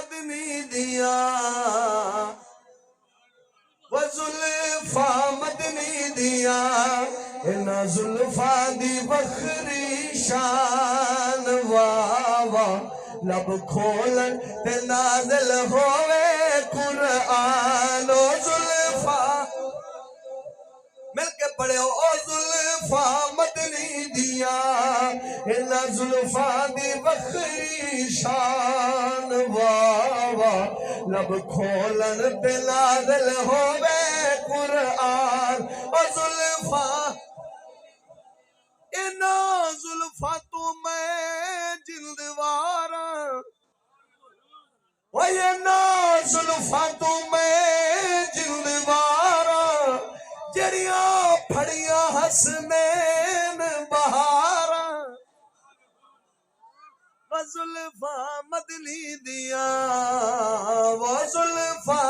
مدنی دیا وہ زلفا مدنی دیا انہاں زلفا دی بخری شان واہ واہ لب کھولن تے نازل ہوئے قرآن او زلفا مل کے پڑھے او زلفا مدنی دیا انہاں زلفا دی بخری شان واہ واہ لب کھولن تے نازل ہوئے قرآن او زلفا انہاں زلفا تو میں جلدوارا وہ انہاں زلفا تو میں جلدوارا جڑیاں پھڑیاں حسنین بہارا وہ زلفا مدنی دیا وہ زلفا